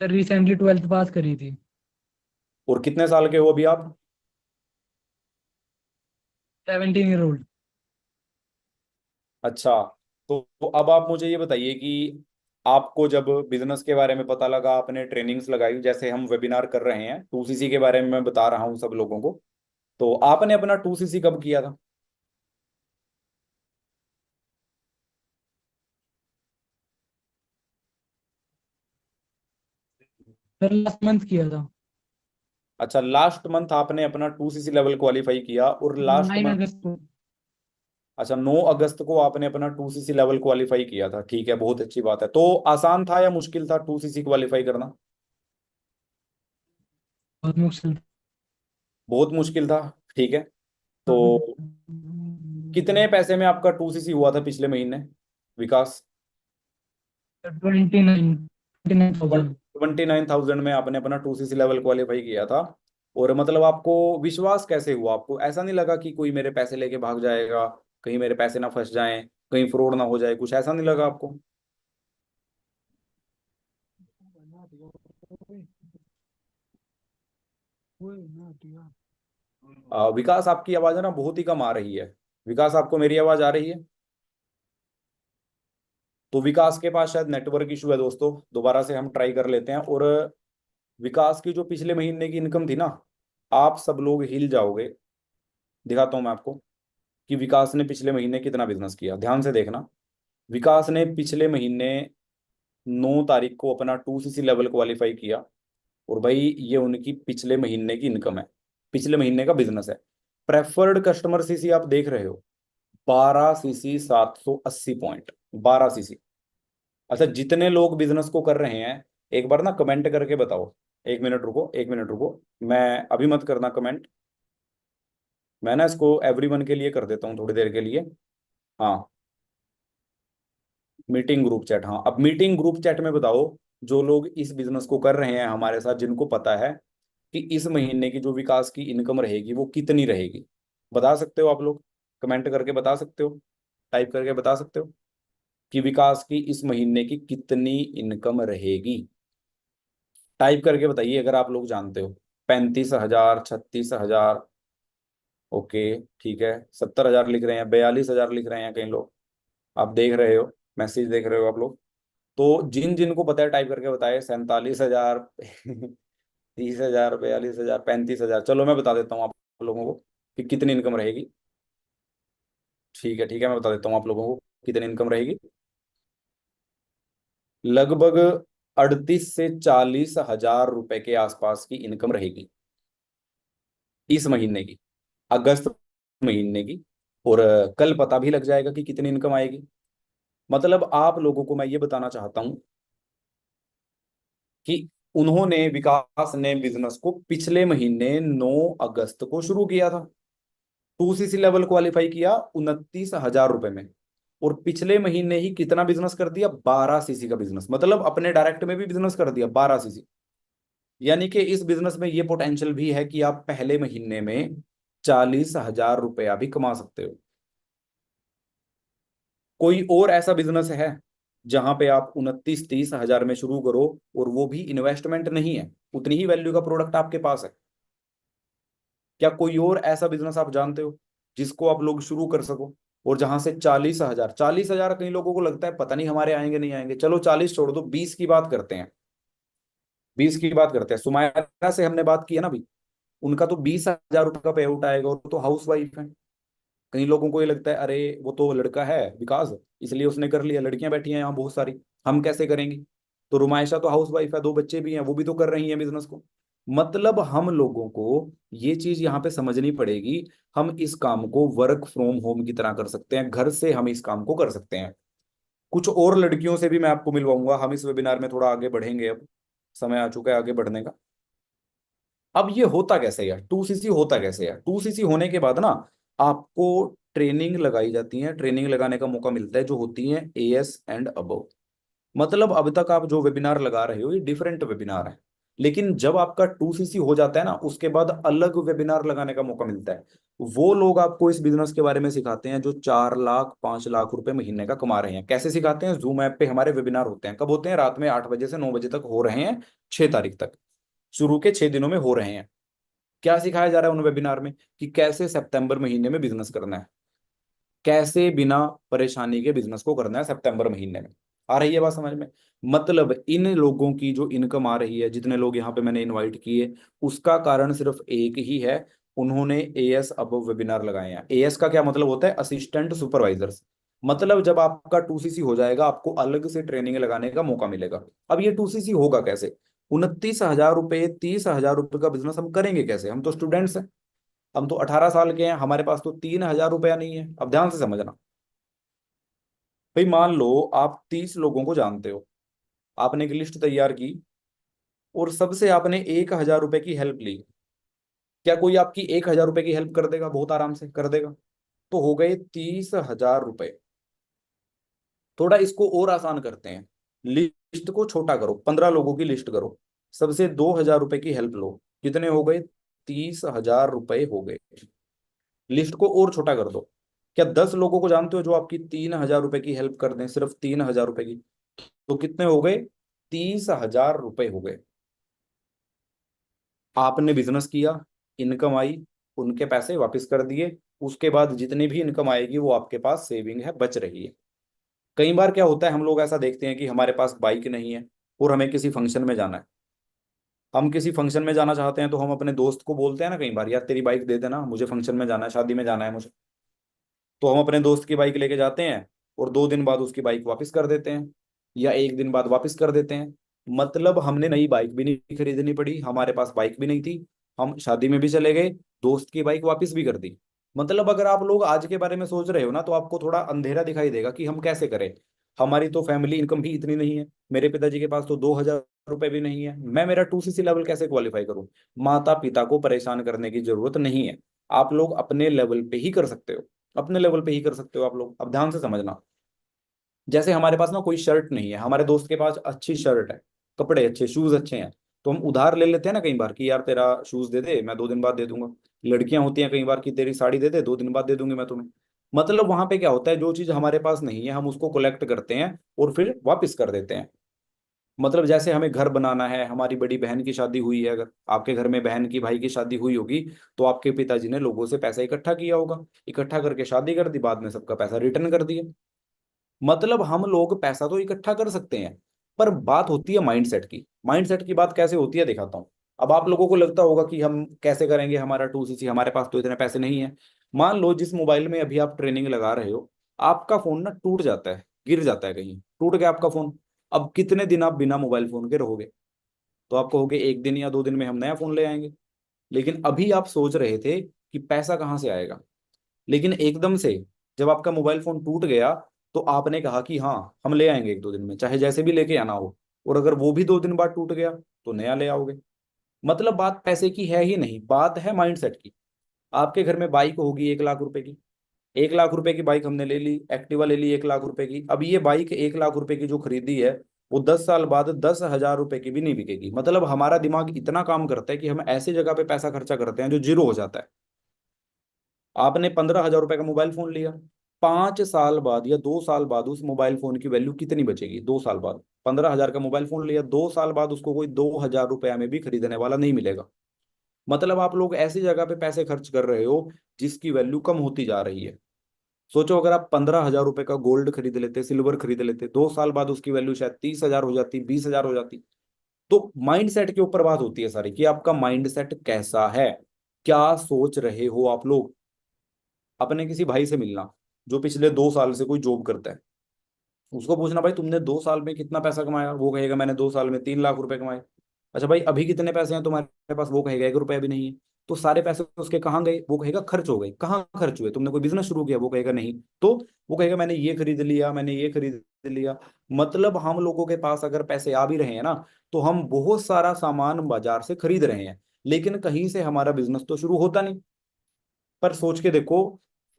सर रिसेंटली 12th पास करी थी। और कितने साल के हो अभी आप? 17 ईयर ओल्ड। अच्छा, तो अब आप मुझे ये बताइए कि आपको जब बिजनेस के बारे में पता लगा, आपने ट्रेनिंग्स लगाई, जैसे हम वेबिनार कर रहे हैं 2 सीसी के बारे में, मैं बता रहा हूँ सब लोगों को, तो आपने अपना 2 सीसी कब किया था? सर लास्ट मंथ किया था। अच्छा, लास्ट मंथ आपने अपना 2 सीसी लेवल क्वालिफाई किया, और लास्ट 9 मंथ, अगस्त को। अच्छा 9 अगस्त को आपने अपना 2 सीसी लेवल क्वालिफाई किया था। ठीक है, बहुत अच्छी बात है। तो आसान था या मुश्किल था 2 सीसी क्वालिफाई करना? बहुत मुश्किल बहुत मुश्किल था। ठीक है, था। तो कितने पैसे में आपका 2 सीसी हुआ था पिछले महीने, विकास? 29,29,000। 29,000 में आपने अपना 2 सीसी लेवल क्वालिफाई किया था। और मतलब आपको विश्वास कैसे हुआ? आपको ऐसा नहीं लगा कि कोई मेरे पैसे लेके भाग जाएगा, कहीं मेरे पैसे ना फंस जाएं, कहीं फ्रॉड ना हो जाए, कुछ ऐसा नहीं लगा आपको? विकास, आपकी आवाज़ है ना बहुत ही कम आ रही है। विकास, आपको मेरी आवाज़ आ रही है? तो विकास के पास शायद नेटवर्क इशू है दोस्तों, दोबारा से हम ट्राई कर लेते हैं। और विकास की जो पिछले महीने की इनकम थी ना, आप सब लोग हिल जाओगे। दिखाता हूं मैं आपको कि विकास ने पिछले महीने कितना बिजनेस किया, ध्यान से देखना। विकास ने पिछले महीने 9 तारीख को अपना 2 सीसी लेवल क्वालिफाई किया, और भाई ये उनकी पिछले महीने की इनकम है, पिछले महीने का बिजनेस है। प्रेफर्ड कस्टमर सीसी आप देख रहे हो, 12 सीसी, 780 पॉइंट, 12 सीसी। अच्छा, जितने लोग बिजनेस को कर रहे हैं, एक बार ना कमेंट करके बताओ। 1 मिनट रुको, 1 मिनट रुको, मैं अभी मत करना कमेंट। मैं ना इसको एवरीवन के लिए कर देता हूँ थोड़ी देर के लिए। हाँ, मीटिंग ग्रुप चैट, हाँ अब मीटिंग ग्रुप चैट में बताओ, जो लोग इस बिजनेस को कर रहे हैं हमारे साथ, जिनको पता है कि इस महीने की जो विकास की इनकम रहेगी वो कितनी रहेगी। बता सकते हो आप लोग? कमेंट करके बता सकते हो, टाइप करके बता सकते हो कि विकास की इस महीने की कितनी इनकम रहेगी? टाइप करके बताइए अगर आप लोग जानते हो। 35,000, 36,000, ओके, ठीक है। 70,000 लिख रहे हैं, 42,000 लिख रहे हैं कई लोग। आप देख रहे हो, मैसेज देख रहे हो आप लोग। तो जिन जिन को पता है टाइप करके बताए। 47,000, 30,000, 42,000, 35,000। चलो मैं बता देता हूँ आप लोगों को कि कितनी इनकम रहेगी। ठीक है, ठीक है, मैं बता देता हूँ आप लोगों को कितनी इनकम रहेगी। लगभग 38 से 40 हजार रुपए के आसपास की इनकम रहेगी इस महीने की, अगस्त महीने की। और कल पता भी लग जाएगा कि कितनी इनकम आएगी। मतलब आप लोगों को मैं ये बताना चाहता हूं कि उन्होंने, विकास ने बिजनेस को पिछले महीने 9 अगस्त को शुरू किया था। 2 सीसी लेवल क्वालिफाई किया 29 हजार रुपए में। और पिछले महीने ही कितना बिजनेस कर दिया, 12 सीसी का बिजनेस। मतलब अपने डायरेक्ट में भी बिजनेस कर दिया 12 सीसी। यानी कि इस बिजनेस में ये पोटेंशियल भी है कि आप पहले महीने में 40 हजार रुपया भी कमा सकते हो। कोई और ऐसा बिजनेस है जहां पे आप 29-30 हजार में शुरू करो और वो भी इन्वेस्टमेंट नहीं है, उतनी ही वैल्यू का प्रोडक्ट आपके पास है? क्या कोई और ऐसा बिजनेस आप जानते हो जिसको आप लोग शुरू कर सको और जहां से 40 हजार, 40 हजार कई लोगों को लगता है पता नहीं हमारे आएंगे नहीं आएंगे, चलो 40 छोड़ दो, 20 की बात करते हैं। 20 की बात करते हैं। सुमायरा से हमने बात की है ना अभी, उनका तो 20 हजार रुपये का पे आउट आएगा और वो तो हाउस वाइफ है। कई लोगों को ये लगता है अरे वो तो लड़का है विकास, इसलिए उसने कर लिया, लड़कियां बैठी हैं यहाँ बहुत सारी, हम कैसे करेंगे? तो रुमायशा तो हाउस वाइफ है, 2 बच्चे भी हैं, वो भी तो कर रही हैं बिजनेस को। मतलब हम लोगों को ये चीज यहाँ पे समझनी पड़ेगी। हम इस काम को वर्क फ्रॉम होम की तरह कर सकते हैं, घर से हम इस काम को कर सकते हैं। कुछ और लड़कियों से भी मैं आपको मिलवाऊंगा, हम इस वेबिनार में थोड़ा आगे बढ़ेंगे। अब समय आ चुका है आगे बढ़ने का। अब ये होता कैसे है यार, 2 सीसी होता कैसे है? 2 सीसी होने के बाद ना आपको ट्रेनिंग लगाई जाती है, ट्रेनिंग लगाने का मौका मिलता है जो होती है एएस एंड अबव। मतलब अब तक आप जो वेबिनार लगा रहे हो ये डिफरेंट वेबिनार है, लेकिन जब आपका 2 सीसी हो जाता है ना उसके बाद अलग वेबिनार लगाने का मौका मिलता है। वो लोग आपको इस बिजनेस के बारे में सिखाते हैं जो 4 लाख 5 लाख रुपए महीने का कमा रहे हैं। कैसे सिखाते हैं? जूम ऐप पे हमारे वेबिनार होते हैं। कब होते हैं? रात में 8 बजे से 9 बजे तक हो रहे हैं, 6 तारीख तक। शुरू के 6 दिनों में हो रहे हैं। क्या सिखाया जा रहा है उन वेबिनार में? कि कैसे सितंबर महीने में बिजनेस करना है, कैसे बिना परेशानी के बिजनेस को करना है सितंबर महीने में। आ रही है बात समझ में? मतलब इन लोगों की जो इनकम आ रही है, जितने लोग यहाँ पे मैंने इनवाइट किए, उसका कारण सिर्फ एक ही है, उन्होंने एएस अब वेबिनार लगाए हैं। एएस का क्या मतलब होता है? Assistant supervisors. मतलब जब आपका 2 सीसी हो जाएगा आपको अलग से ट्रेनिंग लगाने का मौका मिलेगा। अब ये 2 सीसी होगा कैसे? 29 हजार रुपये, 30 हजार रुपये का बिजनेस हम करेंगे कैसे? हम तो स्टूडेंट्स हैं, हम तो 18 साल के हैं, हमारे पास तो 3 हजार रुपया नहीं है। अब ध्यान से समझना भाई, मान लो आप 30 लोगों को जानते हो, आपने एक लिस्ट तैयार की और सबसे आपने 1 हजार रुपए की हेल्प ली। क्या कोई आपकी 1 हजार रुपए की हेल्प कर देगा? बहुत आराम से कर देगा। तो हो गए 30 हजार रुपए। थोड़ा इसको और आसान करते हैं, लिस्ट को छोटा करो, 15 लोगों की लिस्ट करो, सबसे 2 हजार रुपए की हेल्प लो। कितने हो गए? 30 हजार रुपए हो गए। लिस्ट को और छोटा कर दो। क्या 10 लोगों को जानते हो जो आपकी 3 हजार रुपए की हेल्प कर दें, सिर्फ 3 हजार रुपए की? तो कितने हो गए? 30 हजार रुपए हो गए। आपने बिजनेस किया, इनकम आई, उनके पैसे वापस कर दिए। उसके बाद जितनी भी इनकम आएगी वो आपके पास सेविंग है, बच रही है। कई बार क्या होता है, हम लोग ऐसा देखते हैं कि हमारे पास बाइक नहीं है और हमें किसी फंक्शन में जाना है। हम किसी फंक्शन में जाना चाहते हैं तो हम अपने दोस्त को बोलते हैं ना कई बार, यार तेरी बाइक दे देना, मुझे फंक्शन में जाना है, शादी में जाना है मुझे। तो हम अपने दोस्त की बाइक लेके जाते हैं और 2 दिन बाद उसकी बाइक वापस कर देते हैं, या 1 दिन बाद वापस कर देते हैं। मतलब हमने नई बाइक भी नहीं खरीदनी पड़ी, हमारे पास बाइक भी नहीं थी, हम शादी में भी चले गए, दोस्त की बाइक वापस भी कर दी। मतलब अगर आप लोग आज के बारे में सोच रहे हो ना तो आपको थोड़ा अंधेरा दिखाई देगा कि हम कैसे करें। हमारी तो फैमिली इनकम भी इतनी नहीं है, मेरे पिताजी के पास तो 2 हजार रुपए भी नहीं है, मैं मेरा 2 सीसी लेवल कैसे क्वालिफाई करूं? माता पिता को परेशान करने की जरूरत नहीं है। आप लोग अपने लेवल पे ही कर सकते हो, अपने लेवल पे ही कर सकते हो आप लोग। अब ध्यान से समझना, जैसे हमारे पास ना कोई शर्ट नहीं है, हमारे दोस्त के पास अच्छी शर्ट है, कपड़े अच्छे, शूज अच्छे हैं, तो हम उधार ले लेते हैं ना कई बार कि यार तेरा शूज दे दे, मैं 2 दिन बाद दे दूंगा। लड़कियां होती हैं कई बार कि तेरी साड़ी दे दे, 2 दिन बाद दे दूंगी मैं तुम्हें। मतलब वहां पे क्या होता है, जो चीज हमारे पास नहीं है हम उसको कलेक्ट करते हैं और फिर वापस कर देते हैं। मतलब जैसे हमें घर बनाना है, हमारी बड़ी बहन की शादी हुई है, अगर आपके घर में बहन की भाई की शादी हुई होगी तो आपके पिताजी ने लोगों से पैसा इकट्ठा किया होगा, इकट्ठा करके शादी कर दी, बाद में सबका पैसा रिटर्न कर दिया। मतलब हम लोग पैसा तो इकट्ठा कर सकते हैं, पर बात होती है माइंडसेट की। माइंडसेट की बात कैसे होती है दिखाता हूँ। अब आप लोगों को लगता होगा कि हम कैसे करेंगे, हमारा 2 सीसी, हमारे पास तो इतने पैसे नहीं है। मान लो जिस मोबाइल में अभी आप ट्रेनिंग लगा रहे हो, आपका फोन ना टूट जाता है, गिर जाता है, कहीं टूट गया आपका फोन, अब कितने दिन आप बिना मोबाइल फोन के रहोगे? तो आप कहोगे एक दिन या 2 दिन में हम नया फोन ले आएंगे। लेकिन अभी आप सोच रहे थे कि पैसा कहाँ से आएगा, लेकिन एकदम से जब आपका मोबाइल फोन टूट गया तो आपने कहा कि हाँ हम ले आएंगे 1-2 दिन में, चाहे जैसे भी लेके आना हो। और अगर वो भी 2 दिन बाद टूट गया तो नया ले आओगे। मतलब बात पैसे की है ही नहीं, बात है माइंडसेट की। आपके घर में बाइक होगी 1 लाख रुपए की, 1 लाख रुपए की बाइक हमने ले ली, एक्टिवा ले ली 1 लाख रुपए की। अब ये बाइक 1 लाख रुपए की जो खरीदी है वो 10 साल बाद 10 हजार रुपए की भी नहीं बिकेगी। मतलब हमारा दिमाग इतना काम करता है कि हम ऐसी जगह पे पैसा खर्चा करते हैं जो जीरो हो जाता है। आपने 15 हजार रुपए का मोबाइल फोन लिया, 5 साल बाद या 2 साल बाद उस मोबाइल फोन की वैल्यू कितनी बचेगी? 2 साल बाद 15 हजार का मोबाइल फोन लिया, 2 साल बाद उसको कोई 2 हजार रुपया में भी खरीदने वाला नहीं मिलेगा। मतलब आप लोग ऐसी जगह पे पैसे खर्च कर रहे हो जिसकी वैल्यू कम होती जा रही है। सोचो अगर आप 15 हजार रुपए का गोल्ड खरीद लेते, सिल्वर खरीद लेते, 2 साल बाद उसकी वैल्यू शायद 30 हजार हो जाती, 20 हजार हो जाती। तो माइंड सेट के ऊपर बात होती है सारी, कि आपका माइंड सेट कैसा है, क्या सोच रहे हो आप लोग। अपने किसी भाई से मिलना जो पिछले 2 साल से कोई जॉब करता है, उसको पूछना भाई तुमने 2 साल में कितना पैसा कमाया, वो कहेगा मैंने 2 साल में 3 लाख रुपए कमाए। अच्छा भाई अभी कितने पैसे हैं तुम्हारे पास, वो कहेगा 1 रुपया भी नहीं है। तो सारे पैसे उसके कहाँ गए? वो कहेगा खर्च हो गए। कहाँ खर्च हुए? तुमने कोई बिजनेस शुरू किया? वो कहेगा नहीं। तो वो कहेगा मैंने ये खरीद लिया, मैंने ये खरीद लिया। मतलब हम लोगों के पास अगर पैसे आ भी रहे हैं ना, तो हम बहुत सारा सामान बाजार से खरीद रहे हैं, लेकिन कहीं से हमारा बिजनेस तो शुरू होता नहीं। पर सोच के देखो,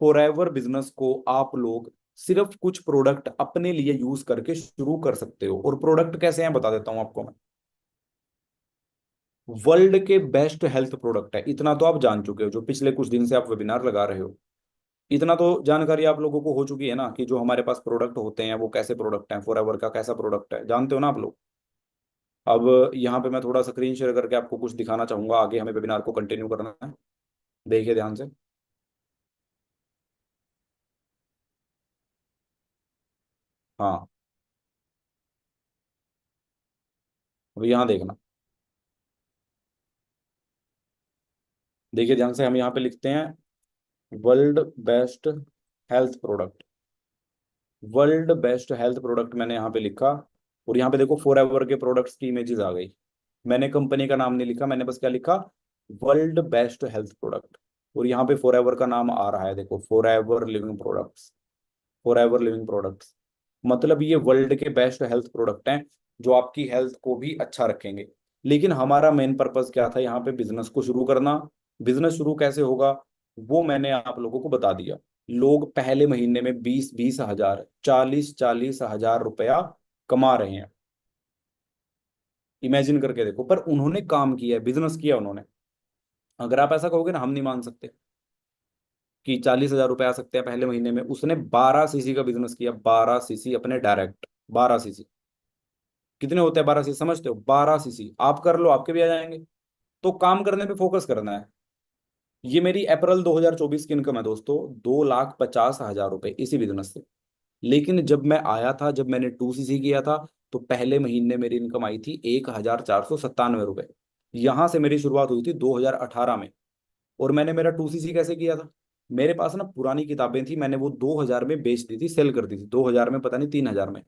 फॉरएवर बिजनेस को आप लोग सिर्फ कुछ प्रोडक्ट अपने लिए यूज करके शुरू कर सकते हो। और प्रोडक्ट कैसे हैं बता देता हूं आपको मैं। वर्ल्ड के बेस्ट हेल्थ प्रोडक्ट है, इतना तो आप जान चुके हो, जो पिछले कुछ दिन से आप वेबिनार लगा रहे हो। इतना तो जानकारी आप लोगों को हो चुकी है ना, कि जो हमारे पास प्रोडक्ट होते हैं वो कैसे प्रोडक्ट हैं, फॉरएवर का कैसा प्रोडक्ट है, जानते हो ना आप लोग। अब यहाँ पे मैं थोड़ा स्क्रीन शेयर करके आपको कुछ दिखाना चाहूंगा, आगे हमें वेबिनार को कंटिन्यू करना है। देखिए ध्यान से। हाँ, अब यहाँ देखना। देखिए ध्यान से, हम यहाँ पे लिखते हैं world best health product. World best health product मैंने यहाँ पे लिखा। और यहाँ पे देखो फॉरएवर के प्रोडक्ट्स की इमेजेस आ गई। मैंने कंपनी का नाम नहीं लिखा, मैंने बस क्या लिखा, वर्ल्ड बेस्ट हेल्थ प्रोडक्ट। और यहाँ पे फॉरएवर का नाम आ रहा है, देखो forever living products. Forever living products मतलब ये वर्ल्ड के बेस्ट हेल्थ प्रोडक्ट हैं जो आपकी हेल्थ को भी अच्छा रखेंगे। लेकिन हमारा मेन पर्पस क्या था यहाँ पे? बिजनेस को शुरू करना। बिजनेस शुरू कैसे होगा वो मैंने आप लोगों को बता दिया। लोग पहले महीने में 20-20 हजार, 40-40 हजार रुपया कमा रहे हैं। इमेजिन करके देखो, पर उन्होंने काम किया है, बिजनेस किया उन्होंने। अगर आप ऐसा कहोगे ना, हम नहीं मान सकते कि 40 हजार रुपये आ सकते हैं पहले महीने में। उसने 12 सीसी का बिजनेस किया, 12 सीसी अपने डायरेक्ट। 12 सीसी कितने होते हैं? 12 सीसी समझते हो? 12 सीसी आप कर लो, आपके भी आ जाएंगे। तो काम करने पे फोकस करना है। ये मेरी अप्रैल 2024 की इनकम है दोस्तों, 2,50,000 रुपए इसी बिजनेस से। लेकिन जब मैं आया था, जब मैंने 2 सीसी किया था, तो पहले महीने मेरी इनकम आई थी 1,497 रुपए। यहां से मेरी शुरुआत हुई थी 2018 में। और मैंने मेरा 2 सीसी कैसे किया था? मेरे पास ना पुरानी किताबें थी, मैंने वो 2 हजार में बेच दी थी, सेल कर दी थी, 2 हजार में, पता नहीं 3 हजार में।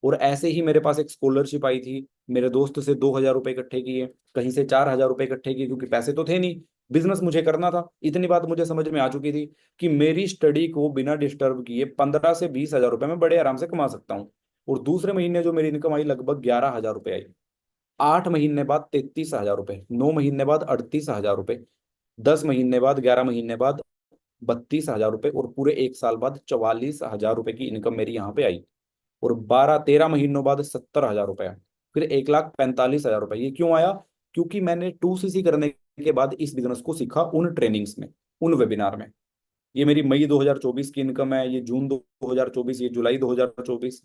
और ऐसे ही मेरे पास एक स्कॉलरशिप आई थी, मेरे दोस्त से 2 हजार रुपये इकट्ठे किए, कहीं से 4 हजार रुपये इकट्ठे किए, क्योंकि पैसे तो थे नहीं, बिजनेस मुझे करना था। इतनी बात मुझे समझ में आ चुकी थी कि मेरी स्टडी को बिना डिस्टर्ब किए 15 से 20 हजार रुपये में बड़े आराम से कमा सकता हूँ। और दूसरे महीने जो मेरी इनकम आई लगभग 11 हजार रुपये आई। 8 महीने बाद 33 हजार रुपये, 9 महीने बाद 38 हजार रुपये, 10 महीने बाद, 11 महीने बाद 32 हजार रुपये, और पूरे 1 साल बाद 44 हजार रुपये की इनकम मेरी यहाँ पे आई। और 12-13 महीनों बाद 70 हजार रुपया, फिर 1,45,000 रुपये। ये क्यों आया? क्योंकि मैंने 2 सीसी करने के बाद इस बिजनेस को सीखा उन ट्रेनिंग्स में, उन वेबिनार में। ये मेरी मई 2024 की इनकम है, ये जून 2024, ये जुलाई 2024।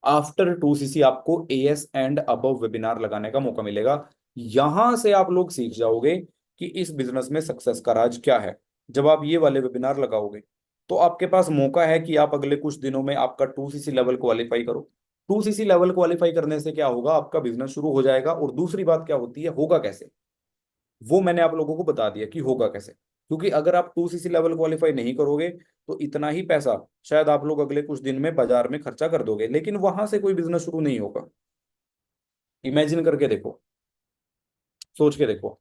आफ्टर 2 सीसी आपको एएस एंड अबव वेबिनार लगाने का मौका मिलेगा। यहां से आप लोग सीख जाओगे कि इस बिजनेस में सक्सेस का राज क्या है। जब आप ये वाले वेबिनार लगाओगे तो आपके पास मौका है कि आप अगले कुछ दिनों में आपका 2 सीसी लेवल क्वालिफाई करो। 2 सीसी लेवल क्वालिफाई करने से क्या होगा? आपका बिजनेस शुरू हो जाएगा। और दूसरी बात क्या होती है, होगा कैसे, वो मैंने आप लोगों को बता दिया कि होगा कैसे। क्योंकि अगर आप 2cc लेवल क्वालिफाई नहीं करोगे तो इतना ही पैसा शायद आप लोग अगले कुछ दिन में बाजार में खर्चा कर दोगे, लेकिन वहां से कोई बिजनेस शुरू नहीं होगा। इमेजिन करके देखो, सोच के देखो,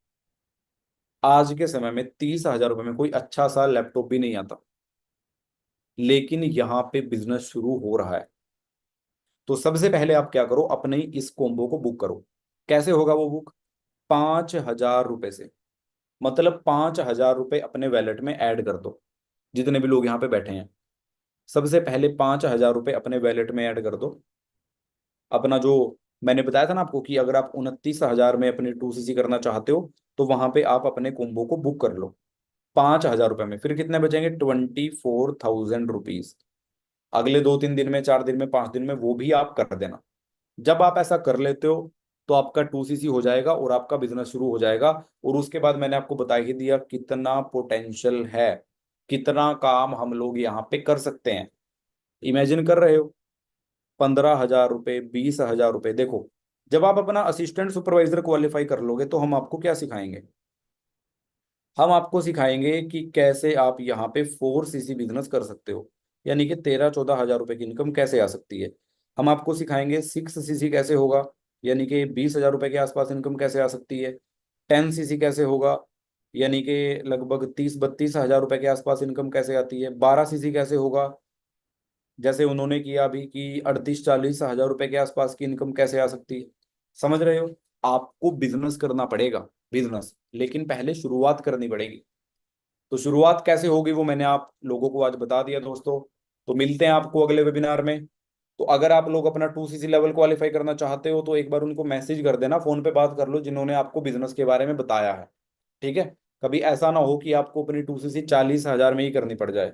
आज के समय में 30,000 रुपए में कोई अच्छा सा लैपटॉप भी नहीं आता, लेकिन यहाँ पे बिजनेस शुरू हो रहा है। तो सबसे पहले आप क्या करो, अपने ही इस कॉम्बो को बुक करो। कैसे होगा वो बुक? 5,000 रुपए से, मतलब 5,000 रुपए अपने वैलेट में ऐड कर दो। जितने भी लोग यहाँ पे बैठे हैं, सबसे पहले 5,000 रुपए अपने वैलेट में ऐड कर दो। अपना जो मैंने बताया था ना आपको कि अगर आप 29,000 में अपनी 2cc करना चाहते हो तो वहां पे आप अपने कॉम्बो को बुक कर लो 5,000 रुपए में। फिर कितने बचेंगे? 24,000 रुपीज। अगले 2-3 दिन में, 4 दिन में, 5 दिन में वो भी आप कर देना। जब आप ऐसा कर लेते हो तो आपका 2cc हो जाएगा और आपका बिजनेस शुरू हो जाएगा। और उसके बाद मैंने आपको बता ही दिया कितना पोटेंशियल है, कितना काम हम लोग यहाँ पे कर सकते हैं। इमेजिन कर रहे हो, 15,000 रुपये, 20,000 रुपये। देखो, जब आप अपना असिस्टेंट सुपरवाइजर क्वालिफाई कर लोगे तो हम आपको क्या सिखाएंगे? हम आपको सिखाएंगे कि कैसे आप यहाँ पे 4cc बिजनेस कर सकते हो, यानी कि 13-14 हजार रुपए की इनकम कैसे आ सकती है। हम आपको सिखाएंगे 6cc कैसे होगा, यानी कि 20,000 रुपए के आसपास इनकम कैसे आ सकती है। 10cc कैसे होगा, यानी कि लगभग 30-32 हजार रुपए के आसपास इनकम कैसे आती है। 12cc कैसे होगा, जैसे उन्होंने किया अभी कि 38-40 हजार रुपए के आसपास की इनकम कैसे आ सकती है। समझ रहे हो? आपको बिजनेस करना पड़ेगा, बिजनेस, लेकिन पहले शुरुआत करनी पड़ेगी। तो शुरुआत कैसे होगी वो मैंने आप लोगों को आज बता दिया दोस्तों। तो मिलते हैं आपको अगले वेबिनार में। तो अगर आप लोग अपना 2cc लेवल क्वालिफाई करना चाहते हो तो एक बार उनको मैसेज कर देना, फोन पे बात कर लो जिन्होंने आपको बिजनेस के बारे में बताया है। ठीक है? कभी ऐसा ना हो कि आपको अपनी 2cc 40,000 में ही करनी पड़ जाए।